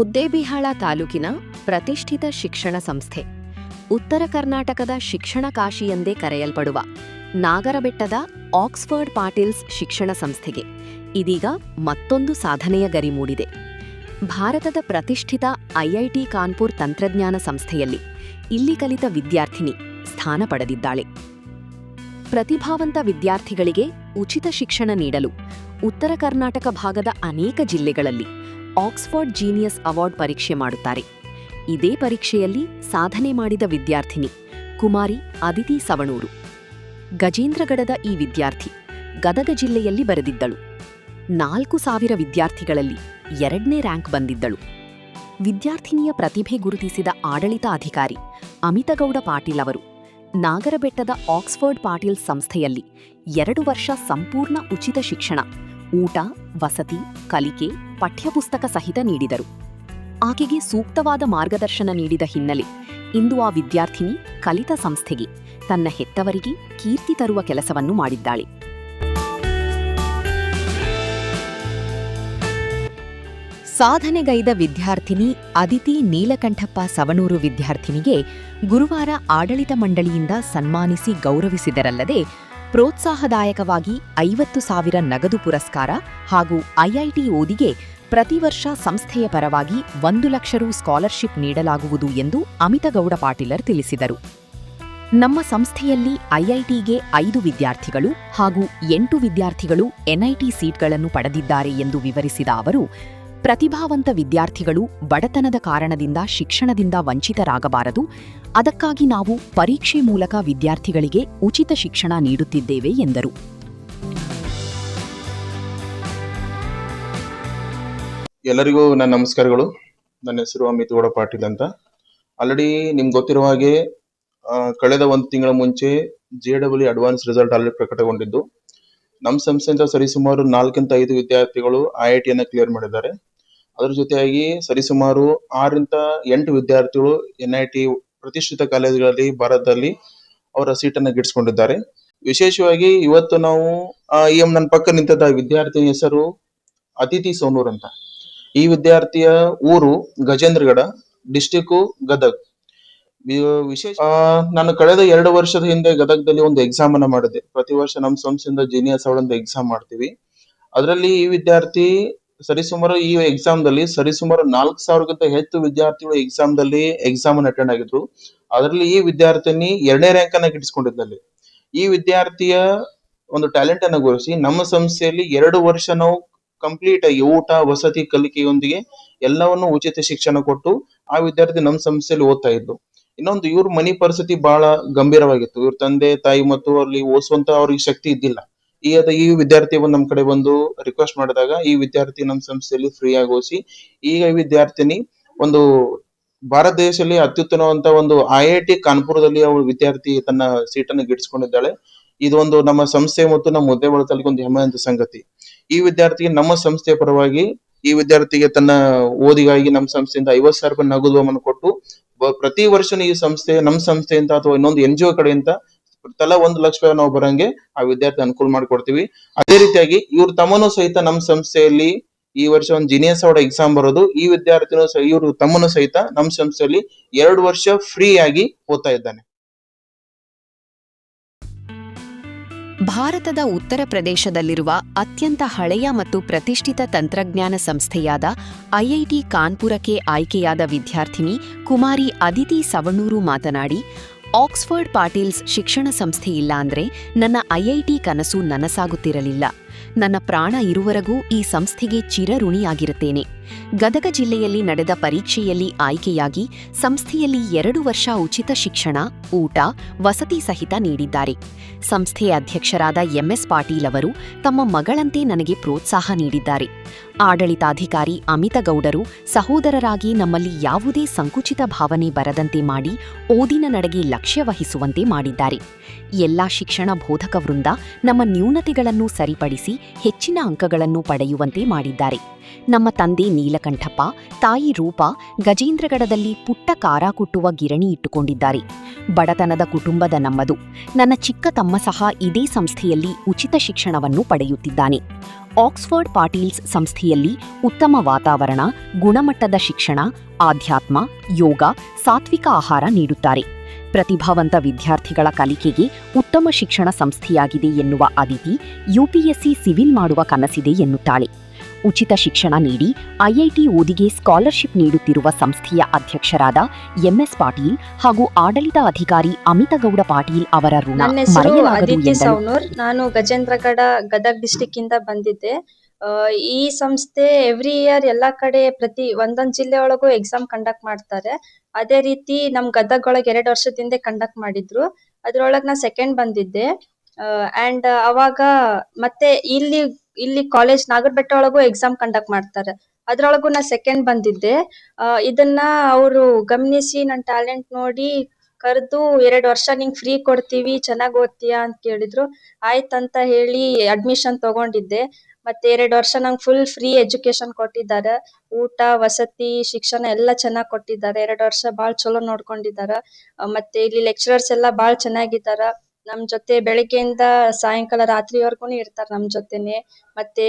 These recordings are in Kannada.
ಮುದ್ದೇಬಿಹಾಳ ತಾಲೂಕಿನ ಪ್ರತಿಷ್ಠಿತ ಶಿಕ್ಷಣ ಸಂಸ್ಥೆ, ಉತ್ತರ ಕರ್ನಾಟಕದ ಶಿಕ್ಷಣ ಕಾಶಿ ಎಂದೇ ಕರೆಯಲ್ಪಡುವ ನಾಗರಬೆಟ್ಟದ ಆಕ್ಸ್ಫರ್ಡ್ ಪಾಟೀಲ್ಸ್ ಶಿಕ್ಷಣ ಸಂಸ್ಥೆಗೆ ಇದೀಗ ಮತ್ತೊಂದು ಸಾಧನೆಯ ಗರಿ ಮೂಡಿದೆ. ಭಾರತದ ಪ್ರತಿಷ್ಠಿತ ಐಐಟಿ ಕಾನ್ಪುರ್ ತಂತ್ರಜ್ಞಾನ ಸಂಸ್ಥೆಯಲ್ಲಿ ಇಲ್ಲಿ ಕಲಿತ ವಿದ್ಯಾರ್ಥಿನಿ ಸ್ಥಾನ ಪಡೆದಿದ್ದಾಳೆ. ಪ್ರತಿಭಾವಂತ ವಿದ್ಯಾರ್ಥಿಗಳಿಗೆ ಉಚಿತ ಶಿಕ್ಷಣ ನೀಡಲು ಉತ್ತರ ಕರ್ನಾಟಕ ಭಾಗದ ಅನೇಕ ಜಿಲ್ಲೆಗಳಲ್ಲಿ ಆಕ್ಸ್ಫರ್ಡ್ ಜೀನಿಯಸ್ ಅವಾರ್ಡ್ ಪರೀಕ್ಷೆ ಮಾಡುತ್ತಾರೆ. ಇದೇ ಪರೀಕ್ಷೆಯಲ್ಲಿ ಸಾಧನೆ ಮಾಡಿದ ವಿದ್ಯಾರ್ಥಿನಿ ಕುಮಾರಿ ಅದಿತಿ ಸವಣೂರು. ಗಜೇಂದ್ರಗಡದ ಈ ವಿದ್ಯಾರ್ಥಿ ಗದಗ ಜಿಲ್ಲೆಯಲ್ಲಿ ಬರೆದಿದ್ದಳು. 4,000 ವಿದ್ಯಾರ್ಥಿಗಳಲ್ಲಿ 2ನೇ ರ್ಯಾಂಕ್ ಬಂದಿದ್ದಳು. ವಿದ್ಯಾರ್ಥಿನಿಯ ಪ್ರತಿಭೆ ಗುರುತಿಸಿದ ಆಡಳಿತಾಧಿಕಾರಿ ಅಮಿತಗೌಡ ಪಾಟೀಲ್ ಅವರು ನಾಗರಬೆಟ್ಟದ ಆಕ್ಸ್ಫರ್ಡ್ ಪಾಟೀಲ್ಸ್ ಸಂಸ್ಥೆಯಲ್ಲಿ 2 ವರ್ಷ ಸಂಪೂರ್ಣ ಉಚಿತ ಶಿಕ್ಷಣ, ಊಟ, ವಸತಿ, ಕಲಿಕೆ, ಪಠ್ಯಪುಸ್ತಕ ಸಹಿತ ನೀಡಿದರು. ಆಕೆಗೆ ಸೂಕ್ತವಾದ ಮಾರ್ಗದರ್ಶನ ನೀಡಿದ ಹಿನ್ನೆಲೆ ಇಂದು ಆ ವಿದ್ಯಾರ್ಥಿನಿ ಕಲಿತ ಸಂಸ್ಥೆಗೆ ತನ್ನ ಹೆತ್ತವರಿಗೆ ಕೀರ್ತಿ ತರುವ ಕೆಲಸವನ್ನು ಮಾಡಿದ್ದಾಳೆ. ಸಾಧನೆಗೈದ ವಿದ್ಯಾರ್ಥಿನಿ ಅದಿತಿ ನೀಲಕಂಠಪ್ಪ ಸವಣೂರು ವಿದ್ಯಾರ್ಥಿನಿಗೆ ಗುರುವಾರ ಆಡಳಿತ ಮಂಡಳಿಯಿಂದ ಸನ್ಮಾನಿಸಿ ಗೌರವಿಸಿದರಲ್ಲದೆ ಪ್ರೋತ್ಸಾಹದಾಯಕವಾಗಿ 50,000 ನಗದು ಪುರಸ್ಕಾರ ಹಾಗೂ ಐಐಟಿ ಓದಿಗೆ ಪ್ರತಿ ವರ್ಷ ಸಂಸ್ಥೆಯ ಪರವಾಗಿ 1 ಲಕ್ಷ ರು ಸ್ಕಾಲರ್ಶಿಪ್ ನೀಡಲಾಗುವುದು ಎಂದು ಅಮಿತಗೌಡ ಪಾಟೀಲರ್ ತಿಳಿಸಿದರು. ನಮ್ಮ ಸಂಸ್ಥೆಯಲ್ಲಿ ಐಐಟಿಗೆ 5 ವಿದ್ಯಾರ್ಥಿಗಳು ಹಾಗೂ 8 ವಿದ್ಯಾರ್ಥಿಗಳು ಎನ್ಐಟಿ ಸೀಟ್ಗಳನ್ನು ಪಡೆದಿದ್ದಾರೆ ಎಂದು ವಿವರಿಸಿದ ಅವರು, ಪ್ರತಿಭಾವಂತ ವಿದ್ಯಾರ್ಥಿಗಳು ಬಡತನದ ಕಾರಣದಿಂದ ಶಿಕ್ಷಣದಿಂದ ವಂಚಿತರಾಗಬಾರದು, ಅದಕ್ಕಾಗಿ ನಾವು ಪರೀಕ್ಷೆ ಮೂಲಕ ವಿದ್ಯಾರ್ಥಿಗಳಿಗೆ ಉಚಿತ ಶಿಕ್ಷಣ ನೀಡುತ್ತಿದ್ದೇವೆ ಎಂದರು. ಎಲ್ಲರಿಗೂ ನನ್ನ ನಮಸ್ಕಾರಗಳು. ನನ್ನ ಹೆಸರು ಅಮಿತಗೌಡ ಪಾಟೀಲ್ ಅಂತ. ಆಲ್ರೆಡಿ ನಿಮ್ಗೆ ಗೊತ್ತಿರುವ ಹಾಗೆ ಕಳೆದ 1 ತಿಂಗಳ ಮುಂಚೆ JEE ಅಡ್ವಾನ್ಸ್ ರಿಸಲ್ಟ್ ಆಲ್ರೆಡಿ ಪ್ರಕಟಗೊಂಡಿದ್ದು, ನಮ್ಮ ಸಂಸ್ಥೆಯಿಂದ ಸರಿಸುಮಾರು 4-5 ವಿದ್ಯಾರ್ಥಿಗಳು ಐಐಟಿಯನ್ನು ಕ್ಲಿಯರ್ ಮಾಡಿದ್ದಾರೆ. ಅದರ ಜೊತೆಯಾಗಿ ಸರಿಸುಮಾರು 6-8 ವಿದ್ಯಾರ್ಥಿಗಳು ಎನ್ಐಟಿ ಪ್ರತಿಷ್ಠಿತ ಕಾಲೇಜುಗಳಲ್ಲಿ ಭಾರತದಲ್ಲಿ ಅವರ ಸೀಟನ್ನು ಗಿಟ್ಟಿಸಿಕೊಂಡಿದ್ದಾರೆ. ವಿಶೇಷವಾಗಿ ಇವತ್ತು ನಾವು ನನ್ನ ಪಕ್ಕ ನಿಂತದ ವಿದ್ಯಾರ್ಥಿ ಹೆಸರು ಅದಿತಿ ಸವಣೂರು ಅಂತ. ಈ ವಿದ್ಯಾರ್ಥಿಯ ಊರು ಗಜೇಂದ್ರಗಡ, ಡಿಸ್ಟಿಕ್ ಗದಗ್. ವಿಶೇಷ ನಾನು ಕಳೆದ 2 ವರ್ಷದ ಹಿಂದೆ ಗದಗದಲ್ಲಿ ಒಂದು ಎಕ್ಸಾಮ್ ಅನ್ನ ಮಾಡಿದೆ. ಪ್ರತಿ ವರ್ಷ ನಮ್ಮ ಸಂಸ್ಥೆಯಿಂದ ಜೀನಿಯಸ್ ಅವಾರ್ಡ್ ಅಂತ ಎಕ್ಸಾಮ್ ಮಾಡ್ತೀವಿ. ಅದರಲ್ಲಿ ಈ ವಿದ್ಯಾರ್ಥಿ ಸರಿಸುಮಾರು ಈ ಎಕ್ಸಾಮ್ ದಲ್ಲಿ ಸರಿಸುಮಾರು 4,000ಗಿಂತ ಹೆಚ್ಚು ವಿದ್ಯಾರ್ಥಿಗಳು ಎಕ್ಸಾಮ್ ಅನ್ನು ಅಟೆಂಡ್ ಆಗಿದ್ರು. ಅದರಲ್ಲಿ ಈ ವಿದ್ಯಾರ್ಥಿನಿ 2ನೇ ರ್ಯಾಂಕ್ ಅನ್ನ ಗಿಟ್ಟಿಸಿಕೊಂಡಿದ್ದಲ್ಲಿ. ಈ ವಿದ್ಯಾರ್ಥಿಯ ಒಂದು ಟ್ಯಾಲೆಂಟ್ ಅನ್ನು ಗುರುತಿಸಿ ನಮ್ಮ ಸಂಸ್ಥೆಯಲ್ಲಿ 2 ವರ್ಷ ನಾವು ಕಂಪ್ಲೀಟ್ ಆಗಿ ಊಟ, ವಸತಿ, ಕಲಿಕೆಯೊಂದಿಗೆ ಎಲ್ಲವನ್ನು ಉಚಿತ ಶಿಕ್ಷಣ ಕೊಟ್ಟು ಆ ವಿದ್ಯಾರ್ಥಿ ನಮ್ಮ ಸಂಸ್ಥೆಯಲ್ಲಿ ಓದ್ತಾ ಇದ್ದು. ಇನ್ನೊಂದು, ಇವ್ರ ಮನಿ ಪರಿಸ್ಥಿತಿ ಬಹಳ ಗಂಭೀರವಾಗಿತ್ತು. ಇವ್ರ ತಂದೆ ತಾಯಿ ಮತ್ತು ಅಲ್ಲಿ ಓದಿಸುವಂತ ಅವ್ರಿಗೆ ಶಕ್ತಿ ಇದ್ದಿಲ್ಲ. ಈ ವಿದ್ಯಾರ್ಥಿ ನಮ್ಮ ಕಡೆ ಬಂದು ರಿಕ್ವೆಸ್ಟ್ ಮಾಡಿದಾಗ ಈ ವಿದ್ಯಾರ್ಥಿ ನಮ್ಮ ಸಂಸ್ಥೆಯಲ್ಲಿ ಫ್ರೀ ಆಗಿ ಓದಿಸಿ ಈಗ ಈ ವಿದ್ಯಾರ್ಥಿನಿ ಒಂದು ಭಾರತ ದೇಶದಲ್ಲಿ ಅತ್ಯುತ್ತಮವಂತ ಒಂದು ಐಐಟಿ ಕಾನ್ಪುರದಲ್ಲಿ ಅವಳು ವಿದ್ಯಾರ್ಥಿ ತನ್ನ ಸೀಟನ್ನು ಗಿಟ್ಟಿಸಿಕೊಂಡಿದ್ದಾಳೆ. ಇದೊಂದು ನಮ್ಮ ಸಂಸ್ಥೆ ಮತ್ತು ನಮ್ಮ ಮುದ್ದೇಬಿಹಾಳ ತಾಲೂಕಿಗೆ ಒಂದು ಹೆಮ್ಮೆಯ ಸಂಗತಿ. ಈ ವಿದ್ಯಾರ್ಥಿಗೆ ನಮ್ಮ ಸಂಸ್ಥೆಯ ಪರವಾಗಿ ಈ ವಿದ್ಯಾರ್ಥಿಗೆ ತನ್ನ ಓದಿಗಾಗಿ ನಮ್ಮ ಸಂಸ್ಥೆಯಿಂದ 50,000 ರೂಪಾಯಿ ನಗದು ಕೊಟ್ಟು ಪ್ರತಿ ವರ್ಷ ಈ ನಮ್ಮ ಸಂಸ್ಥೆಯಿಂದ ಅಥವಾ ಇನ್ನೊಂದು NGO ಕಡೆಯಿಂದ ತಲಾ 1 ಲಕ್ಷ ರೂಪಾಯಿ ನಾವು ಬರಂಗೆ ಆ ವಿದ್ಯಾರ್ಥಿ ಅನುಕೂಲ ಮಾಡಿಕೊಡ್ತೀವಿ. ಅದೇ ರೀತಿಯಾಗಿ ಇವ್ರ ತಮ್ಮನು ಸಹಿತ ನಮ್ಮ ಸಂಸ್ಥೆಯಲ್ಲಿ ಈ ವರ್ಷ ಒಂದು ಜೀನಿಯಸ್ ಅವಾರ್ಡ್ ಎಕ್ಸಾಮ್ ಬರೋದು, ಈ ವಿದ್ಯಾರ್ಥಿನೂ ಇವ್ರ ತಮ್ಮನು ಸಹಿತ ನಮ್ಮ ಸಂಸ್ಥೆಯಲ್ಲಿ 2 ವರ್ಷ ಫ್ರೀ ಆಗಿ ಓದ್ತಾ ಇದ್ದಾನೆ. ಭಾರತದ ಉತ್ತರ ಪ್ರದೇಶದಲ್ಲಿರುವ ಅತ್ಯಂತ ಹಳೆಯ ಮತ್ತು ಪ್ರತಿಷ್ಠಿತ ತಂತ್ರಜ್ಞಾನ ಸಂಸ್ಥೆಯಾದ ಐಐಟಿ ಕಾನ್ಪುರಕ್ಕೆ ಆಯ್ಕೆಯಾದ ವಿದ್ಯಾರ್ಥಿನಿ ಕುಮಾರಿ ಅದಿತಿ ಸವಣೂರು ಮಾತನಾಡಿ, ಆಕ್ಸ್ಫರ್ಡ್ ಪಾಟೀಲ್ಸ್ ಶಿಕ್ಷಣ ಸಂಸ್ಥೆ ಇಲ್ಲ ಅಂದ್ರೆ ನನ್ನ ಐಐಟಿ ಕನಸು ನನಸಾಗುತ್ತಿರಲಿಲ್ಲ. ನನ್ನ ಪ್ರಾಣ ಇರುವರೆಗೂ ಈ ಸಂಸ್ಥೆಗೆ ಚಿರಋಣಿಯಾಗಿರುತ್ತೇನೆ. ಗದಗ ಜಿಲ್ಲೆಯಲ್ಲಿ ನಡೆದ ಪರೀಕ್ಷೆಯಲ್ಲಿ ಆಯ್ಕೆಯಾಗಿ ಸಂಸ್ಥೆಯಲ್ಲಿ 2 ವರ್ಷ ಉಚಿತ ಶಿಕ್ಷಣ, ಊಟ, ವಸತಿ ಸಹಿತ ನೀಡಿದ್ದಾರೆ. ಸಂಸ್ಥೆಯ ಅಧ್ಯಕ್ಷರಾದ MS ಪಾಟೀಲ್ ಅವರು ತಮ್ಮ ಮಗಳಂತೆ ನನಗೆ ಪ್ರೋತ್ಸಾಹ ನೀಡಿದ್ದಾರೆ. ಆಡಳಿತಾಧಿಕಾರಿ ಅಮಿತಗೌಡರು ಸಹೋದರರಾಗಿ ನಮ್ಮಲ್ಲಿ ಯಾವುದೇ ಸಂಕುಚಿತ ಭಾವನೆ ಬರದಂತೆ ಮಾಡಿ ಓದಿನ ನಡೆಗೆ ಲಕ್ಷ್ಯ ವಹಿಸುವಂತೆ ಮಾಡಿದ್ದಾರೆ. ಎಲ್ಲಾ ಶಿಕ್ಷಣ ಬೋಧಕ ವೃಂದ ನಮ್ಮ ನ್ಯೂನತೆಗಳನ್ನು ಸರಿಪಡಿಸಿ ಹೆಚ್ಚಿನ ಅಂಕಗಳನ್ನು ಪಡೆಯುವಂತೆ ಮಾಡಿದ್ದಾರೆ. ನಮ್ಮ ತಂದೆ ನೀಲಕಂಠಪ್ಪ, ತಾಯಿ ರೂಪಾ ಗಜೇಂದ್ರಗಡದಲ್ಲಿ ಪುಟ್ಟ ಖಾರ ಕುಟ್ಟುವ ಗಿರಣಿ ಇಟ್ಟುಕೊಂಡಿದ್ದಾರೆ. ಬಡತನದ ಕುಟುಂಬದ ನಮ್ಮದು. ನನ್ನ ಚಿಕ್ಕ ತಮ್ಮ ಸಹ ಇದೇ ಸಂಸ್ಥೆಯಲ್ಲಿ ಉಚಿತ ಶಿಕ್ಷಣವನ್ನು ಪಡೆಯುತ್ತಿದ್ದಾನೆ. ಆಕ್ಸ್ಫರ್ಡ್ ಪಾಟೀಲ್ಸ್ ಸಂಸ್ಥೆಯಲ್ಲಿ ಉತ್ತಮ ವಾತಾವರಣ, ಗುಣಮಟ್ಟದ ಶಿಕ್ಷಣ, ಆಧ್ಯಾತ್ಮ, ಯೋಗ, ಸಾತ್ವಿಕ ಆಹಾರ ನೀಡುತ್ತಾರೆ. ಪ್ರತಿಭಾವಂತ ವಿದ್ಯಾರ್ಥಿಗಳ ಕಲಿಕೆಗೆ ಉತ್ತಮ ಶಿಕ್ಷಣ ಸಂಸ್ಥೆಯಾಗಿದೆ ಎನ್ನುವ ಅದಿತಿ ಯುಪಿಎಸ್ಸಿ ಸಿವಿಲ್ ಮಾಡುವ ಕನಸಿದೆ ಎನ್ನುತ್ತಾಳೆ. ಉಚಿತ ಶಿಕ್ಷಣ ನೀಡಿ ಐಐಟಿ ಓದಿಗೆ ಸ್ಕಾಲರ್ಶಿಪ್ ನೀಡುತ್ತಿರುವ ಸಂಸ್ಥೆಯ ಅಧ್ಯಕ್ಷರಾದ ಎಂಎಸ್ ಪಾಟೀಲ್ ಹಾಗೂ ಆಡಳಿತ ಅಧಿಕಾರಿ ಅಮಿತಗೌಡ ಪಾಟೀಲ್ ಅವರ ಋಣ ನನ್ನ ಹೆಸರು ಮರೆಯಲಾಗದು ಅದಿತಿ ಎಂದರು. ಸೌನೂರ್. ನಾನು ಗಜೇಂದ್ರಗಡ ಗದಗ್ ಡಿಸ್ಟಿಕ್ ಇಂದ ಬಂದಿದ್ದೆ. ಈ ಸಂಸ್ಥೆ ಎವ್ರಿ ಇಯರ್ ಎಲ್ಲಾ ಕಡೆ ಪ್ರತಿ ಒಂದೊಂದ್ ಜಿಲ್ಲೆ ಒಳಗೂ ಎಕ್ಸಾಮ್ ಕಂಡಕ್ಟ್ ಮಾಡ್ತಾರೆ. ಅದೇ ರೀತಿ ನಮ್ ಗದಗ್ ಒಳಗ್ 2 ವರ್ಷದಿಂದ ಕಂಡಕ್ಟ್ ಮಾಡಿದ್ರು. ಅದ್ರೊಳಗ್ ನಾ ಸೆಕೆಂಡ್ ಬಂದಿದ್ದೆ. ಅಂಡ್ ಅವಾಗ ಮತ್ತೆ ಇಲ್ಲಿ ಕಾಲೇಜ್ ನಾಗರಬೆಟ್ಟ ಒಳಗೂ ಎಕ್ಸಾಮ್ ಕಂಡಕ್ಟ್ ಮಾಡ್ತಾರೆ. ಅದ್ರೊಳಗೂ ನಾ ಸೆಕೆಂಡ್ ಬಂದಿದ್ದೆ. ಇದನ್ನ ಅವರು ಗಮನಿಸಿ ನನ್ನ ಟ್ಯಾಲೆಂಟ್ ನೋಡಿ ಕರೆದು 2 ವರ್ಷ ನಿಂಗ್ ಫ್ರೀ ಕೊಡ್ತೀವಿ, ಚೆನ್ನಾಗ್ ಓದ್ತೀಯಾ ಅಂತ ಕೇಳಿದ್ರು. ಆಯ್ತಂತ ಹೇಳಿ ಅಡ್ಮಿಷನ್ ತಗೊಂಡಿದ್ದೆ. ಮತ್ತೆ 2 ವರ್ಷ ನಂಗೆ ಫುಲ್ ಫ್ರೀ ಎಜುಕೇಶನ್ ಕೊಟ್ಟಿದ್ದಾರೆ. ಊಟ, ವಸತಿ, ಶಿಕ್ಷಣ ಎಲ್ಲ ಚೆನ್ನಾಗ್ ಕೊಟ್ಟಿದ್ದಾರೆ. 2 ವರ್ಷ ಬಾಳ್ ಚಲೋ ನೋಡ್ಕೊಂಡಿದ್ದಾರೆ. ಮತ್ತೆ ಇಲ್ಲಿ ಲೆಕ್ಚರರ್ಸ್ ಎಲ್ಲ ಬಾಳ್ ಚೆನ್ನಾಗಿದ್ದಾರ. ನಮ್ ಜೊತೆ ಬೆಳಿಗ್ಗೆಯಿಂದ ಸಾಯಂಕಾಲ ರಾತ್ರಿವರ್ಗುನು ಇರ್ತಾರ ನಮ್ ಜೊತೆನೆ. ಮತ್ತೆ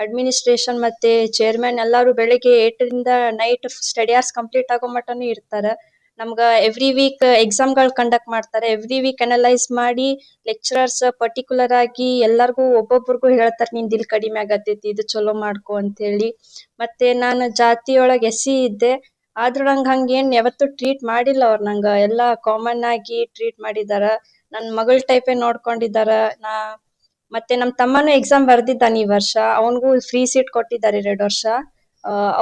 ಅಡ್ಮಿನಿಸ್ಟ್ರೇಷನ್ ಮತ್ತೆ ಚೇರ್ಮನ್ ಎಲ್ಲಾರು ಬೆಳಿಗ್ಗೆ 8 ರಿಂದ ನೈಟ್ ಸ್ಟಡಿ ಅವರ್ಸ್ ಕಂಪ್ಲೀಟ್ ಆಗೋ ಮಟನು ಇರ್ತಾರ. ನಮ್ಗ ಎವ್ರಿ ವೀಕ್ ಎಕ್ಸಾಮ್ ಗಳು ಕಂಡಕ್ಟ್ ಮಾಡ್ತಾರೆ. ಎವ್ರಿ ವೀಕ್ ಅನಲೈಸ್ ಮಾಡಿ ಲೆಕ್ಚರರ್ಸ್ ಪರ್ಟಿಕ್ಯುಲರ್ ಆಗಿ ಎಲ್ಲಾರ್ಗೂ ಒಬ್ಬೊಬ್ಬರಿಗೂ ಹೇಳ್ತಾರ, ನಿಂದ್ ಇಲ್ಲಿ ಕಡಿಮೆ ಆಗತೈತಿ, ಇದು ಚಲೋ ಮಾಡ್ಕೊ ಅಂತ ಹೇಳಿ. ಮತ್ತೆ ನಾನು ಜಾತಿಯೊಳಗ್ SC ಇದ್ದೆ. ಆದ್ರೂ ನಂಗ್ ಹಂಗೇನ್ ಯಾವತ್ತೂ ಟ್ರೀಟ್ ಮಾಡಿಲ್ಲ ಅವ್ರು. ನಂಗ ಎಲ್ಲಾ ಕಾಮನ್ ಆಗಿ ಟ್ರೀಟ್ ಮಾಡಿದಾರ. ನನ್ ಮಗಳ್ ಟೈಪೇ ನೋಡ್ಕೊಂಡಿದಾರ. ಮತ್ತೆ ನಮ್ ತಮ್ಮನು ಎಕ್ಸಾಮ್ ಬರ್ದಿದ್ದಾನ ಈ ವರ್ಷ. ಅವನ್ಗೂ ಫ್ರೀ ಸೀಟ್ ಕೊಟ್ಟಿದ್ದಾರೆ 2 ವರ್ಷ.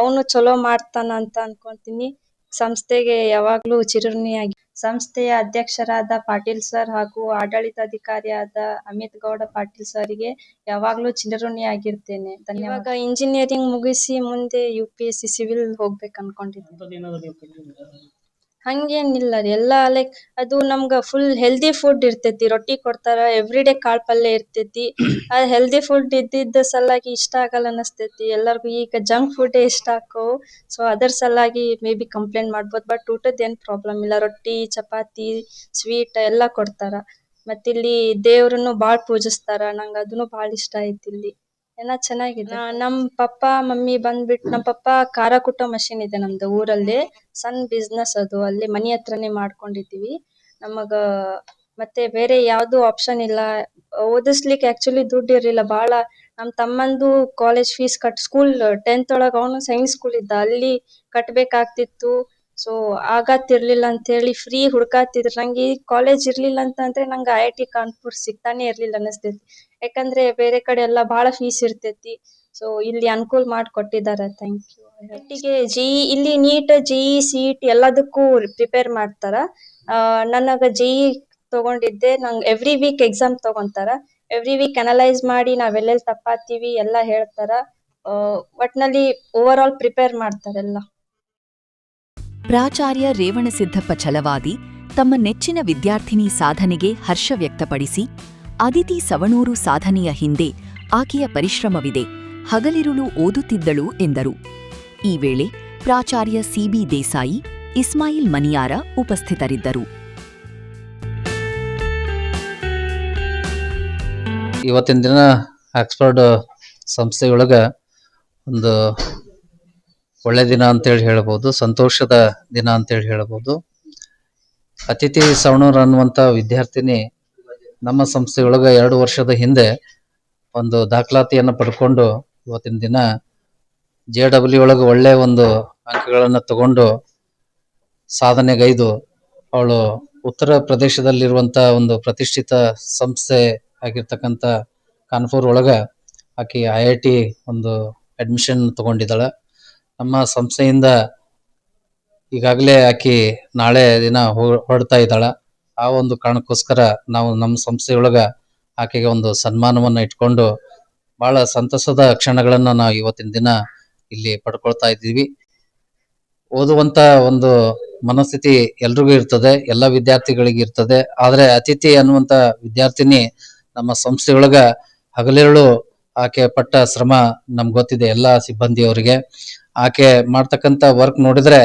ಅವನು ಚಲೋ ಮಾಡ್ತಾನ ಅಂತ ಅನ್ಕೊಂತೀನಿ. ಸಂಸ್ಥೆಗೆ ಯಾವಾಗ್ಲೂ ಚಿರಋಣಿಯಾಗಿ. ಸಂಸ್ಥೆಯ ಅಧ್ಯಕ್ಷರಾದ ಪಾಟೀಲ್ ಸರ್ ಹಾಗೂ ಆಡಳಿತಾಧಿಕಾರಿಯಾದ ಅಮಿತ್ ಗೌಡ ಪಾಟೀಲ್ ಸರ್ಗೆ ಯಾವಾಗ್ಲೂ ಚಿರಋಣಿಯಾಗಿರ್ತೇನೆ. ಧನ್ಯವಾದ. ಇವಾಗ ಇಂಜಿನಿಯರಿಂಗ್ ಮುಗಿಸಿ ಮುಂದೆ UPSC ಸಿವಿಲ್ ಹೋಗ್ಬೇಕು ಅನ್ಕೊಂಡಿದ್ದೀನಿ. ಹಂಗೇನಿಲ್ಲ ರೀ, ಎಲ್ಲಾ ಲೈಕ್ ಅದು ನಮ್ಗ ಫುಲ್ ಹೆಲ್ದಿ ಫುಡ್ ಇರ್ತೈತಿ. ರೊಟ್ಟಿ ಕೊಡ್ತಾರ, ಎವ್ರಿ ಡೇ ಕಾಳ್ ಪಲ್ಯ ಇರ್ತೈತಿ. ಅದ್ ಹೆಲ್ದಿ ಫುಡ್ ಇದ್ದಿದ್ದ ಸಲಾಗಿ ಇಷ್ಟ ಆಗಲ್ಲ ಅನಸ್ತೈತಿ ಎಲ್ಲರಿಗೂ. ಈಗ ಜಂಕ್ ಫುಡ್ ಇಷ್ಟ ಆಕ್ಕವು. ಸೊ ಅದರ ಸಲಾಗಿ ಮೇ ಬಿ ಕಂಪ್ಲೇಂಟ್ ಮಾಡ್ಬೋದು. ಬಟ್ ಊಟದ ಏನ್ ಪ್ರಾಬ್ಲಮ್ ಇಲ್ಲ. ರೊಟ್ಟಿ, ಚಪಾತಿ, ಸ್ವೀಟ್ ಎಲ್ಲಾ ಕೊಡ್ತಾರ. ಮತ್ತಿಲ್ಲಿ ದೇವ್ರನ್ನು ಬಾಳ್ ಪೂಜಿಸ್ತಾರ. ನಂಗ್ ಅದನ್ನು ಬಾಳ್ ಇಷ್ಟ ಐತಿ ಇಲ್ಲಿ. ಎಲ್ಲ ಚೆನ್ನಾಗಿದೆ. ನಮ್ ಪಪ್ಪ ಮಮ್ಮಿ ಬಂದ್ಬಿಟ್ಟು, ನಮ್ ಪಪ್ಪ ಖಾರ ಕುಟ್ಟೋ ಮಷೀನ್ ಇದೆ ನಮ್ದು ಊರಲ್ಲಿ. ಸಣ್ಣ ಬಿಸ್ನೆಸ್ ಅದು. ಅಲ್ಲಿ ಮನಿ ಹತ್ರನೇ ಮಾಡ್ಕೊಂಡಿದೀವಿ. ನಮಗ ಮತ್ತೆ ಬೇರೆ ಯಾವ್ದು ಆಪ್ಷನ್ ಇಲ್ಲ. ಓದಿಸ್ಲಿಕ್ಕೆ ಆಕ್ಚುಲಿ ದುಡ್ಡು ಇರ್ಲಿಲ್ಲ ಬಾಳ. ನಮ್ ತಮ್ಮಂದು ಕಾಲೇಜ್ ಫೀಸ್ ಸ್ಕೂಲ್ 10th ಒಳಗ ಅವನು ಸೈನ್ಸ್ ಸ್ಕೂಲ್ ಇದ್ದ, ಅಲ್ಲಿ ಕಟ್ಬೇಕಾಗ್ತಿತ್ತು. ಸೊ ಆಗತ್ತಿರ್ಲಿಲ್ಲ ಅಂತ ಹೇಳಿ ಫ್ರೀ ಹುಡ್ಕಾತಿದ್ರು. ನಂಗೆ ಈ ಕಾಲೇಜ್ ಇರ್ಲಿಲ್ಲ ಅಂತಂದ್ರೆ ನಂಗೆ IIT ಕಾನ್ಪುರ್ ಸಿಗ್ತಾನೆ ಇರ್ಲಿಲ್ಲ ಅನಸ್ತೈತಿ. ಯಾಕಂದ್ರೆ ಬೇರೆ ಕಡೆ ಎಲ್ಲಾ ಬಾಳ ಫೀಸ್ ಇರ್ತೈತಿ. ಸೊ ಇಲ್ಲಿ ಅನುಕೂಲ ಮಾಡಿಕೊಟ್ಟಿದ್ದಾರೆ. Thank you. ಒಟ್ಟಿಗೆ ಇಲ್ಲಿ ನೀಟ್, JEE, CET ಎಲ್ಲದಕ್ಕೂ ಪ್ರಿಪೇರ್ ಮಾಡ್ತಾರ. ನನಗ JEE ತಗೊಂಡಿದ್ದೆ. ನಂಗೆ ಎವ್ರಿ ವೀಕ್ ಎಕ್ಸಾಮ್ ತಗೊಂತಾರ. ಎವ್ರಿ ವೀಕ್ ಅನಲೈಸ್ ಮಾಡಿ ನಾವೆಲ್ಲೆಲ್ಲಿ ತಪ್ಪಾತೀವಿ ಎಲ್ಲಾ ಹೇಳ್ತಾರ. ಒಟ್ನಲ್ಲಿ ಓವರ್ ಆಲ್ ಪ್ರಿಪೇರ್ ಮಾಡ್ತಾರೆಲ್ಲ. ಪ್ರಾಚಾರ್ಯ ರೇವಣಸಿದ್ದಪ್ಪ ಛಲವಾದಿ ತಮ್ಮ ನೆಚ್ಚಿನ ವಿದ್ಯಾರ್ಥಿನಿ ಸಾಧನೆಗೆ ಹರ್ಷ ವ್ಯಕ್ತಪಡಿಸಿ, ಅದಿತಿ ಸವಣೂರು ಸಾಧನೆಯ ಹಿಂದೆ ಆಕೆಯ ಪರಿಶ್ರಮವಿದೆ, ಹಗಲಿರುಳು ಓದುತ್ತಿದ್ದಳು ಎಂದರು. ಈ ವೇಳೆ ಪ್ರಾಚಾರ್ಯ CB ದೇಸಾಯಿ, ಇಸ್ಮಾಯಿಲ್ ಮನಿಯಾರ ಉಪಸ್ಥಿತರಿದ್ದರು. ಇವತ್ತಿನ ದಿನ ಆಕ್ಸ್ಫರ್ಡ್ ಸಂಸ್ಥೆಯೊಳಗ ಒಂದು ಒಳ್ಳೆ ದಿನ ಅಂತೇಳಿ ಹೇಳ್ಬೋದು, ಸಂತೋಷದ ದಿನ ಅಂತೇಳಿ ಹೇಳ್ಬೋದು. ಅತಿಥಿ ಸವಣೂರ್ ಅನ್ನುವಂಥ ವಿದ್ಯಾರ್ಥಿನಿ ನಮ್ಮ ಸಂಸ್ಥೆಯೊಳಗ 2 ವರ್ಷದ ಹಿಂದೆ ಒಂದು ದಾಖಲಾತಿಯನ್ನು ಪಡ್ಕೊಂಡು ಇವತ್ತಿನ ದಿನ JEE ಒಳಗೆ ಒಳ್ಳೆ ಒಂದು ಅಂಕಗಳನ್ನು ತಗೊಂಡು ಸಾಧನೆಗೈದು ಅವಳು ಉತ್ತರ ಪ್ರದೇಶದಲ್ಲಿರುವಂತ ಒಂದು ಪ್ರತಿಷ್ಠಿತ ಸಂಸ್ಥೆ ಆಗಿರ್ತಕ್ಕಂಥ ಕಾನ್ಪುರ್ ಒಳಗ ಆಕೆ IIT ಒಂದು ಅಡ್ಮಿಷನ್ ತಗೊಂಡಿದ್ದಾಳೆ. ನಮ್ಮ ಸಂಸ್ಥೆಯಿಂದ ಈಗಾಗಲೇ ಆಕಿ ನಾಳೆ ದಿನ ಹೊರಡ್ತಾ ಇದ್ದಾಳ. ಆ ಒಂದು ಕಾರಣಕ್ಕೋಸ್ಕರ ನಾವು ನಮ್ಮ ಸಂಸ್ಥೆಯೊಳಗ ಆಕೆಗೆ ಒಂದು ಸನ್ಮಾನವನ್ನ ಇಟ್ಕೊಂಡು ಬಹಳ ಸಂತಸದ ಕ್ಷಣಗಳನ್ನ ನಾವು ಇವತ್ತಿನ ದಿನ ಇಲ್ಲಿ ಪಡ್ಕೊಳ್ತಾ ಇದ್ದೀವಿ. ಓದುವಂತ ಒಂದು ಮನಸ್ಥಿತಿ ಎಲ್ರಿಗೂ ಇರ್ತದೆ, ಎಲ್ಲ ವಿದ್ಯಾರ್ಥಿಗಳಿಗೆ ಇರ್ತದೆ. ಆದ್ರೆ ಅತಿಥಿ ಅನ್ನುವಂತ ವಿದ್ಯಾರ್ಥಿನಿ ನಮ್ಮ ಸಂಸ್ಥೆಯೊಳಗ ಹಗಲಿರುಳು ಆಕೆ ಪಟ್ಟ ಶ್ರಮ ನಮ್ಗೆ ಗೊತ್ತಿದೆ, ಎಲ್ಲ ಸಿಬ್ಬಂದಿಯವರಿಗೆ. ಆಕೆ ಮಾಡ್ತಕ್ಕಂಥ ವರ್ಕ್ ನೋಡಿದ್ರೆ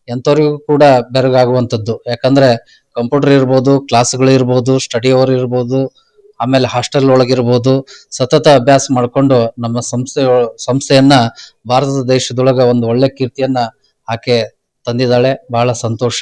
ಎಂಥವ್ರಿಗೂ ಕೂಡ ಬೆರಗಾಗುವಂಥದ್ದು. ಯಾಕಂದ್ರೆ ಕಂಪ್ಯೂಟರ್ ಇರ್ಬೋದು, ಕ್ಲಾಸ್ಗಳು ಇರ್ಬೋದು, ಸ್ಟಡಿ ಅವರ್ ಇರ್ಬೋದು, ಆಮೇಲೆ ಹಾಸ್ಟೆಲ್ ಒಳಗಿರ್ಬೋದು ಸತತ ಅಭ್ಯಾಸ ಮಾಡ್ಕೊಂಡು ನಮ್ಮ ಸಂಸ್ಥೆಯನ್ನ ಭಾರತ ದೇಶದೊಳಗ ಒಂದು ಒಳ್ಳೆ ಕೀರ್ತಿಯನ್ನ ಆಕೆ ತಂದಿದ್ದಾಳೆ. ಬಹಳ ಸಂತೋಷ.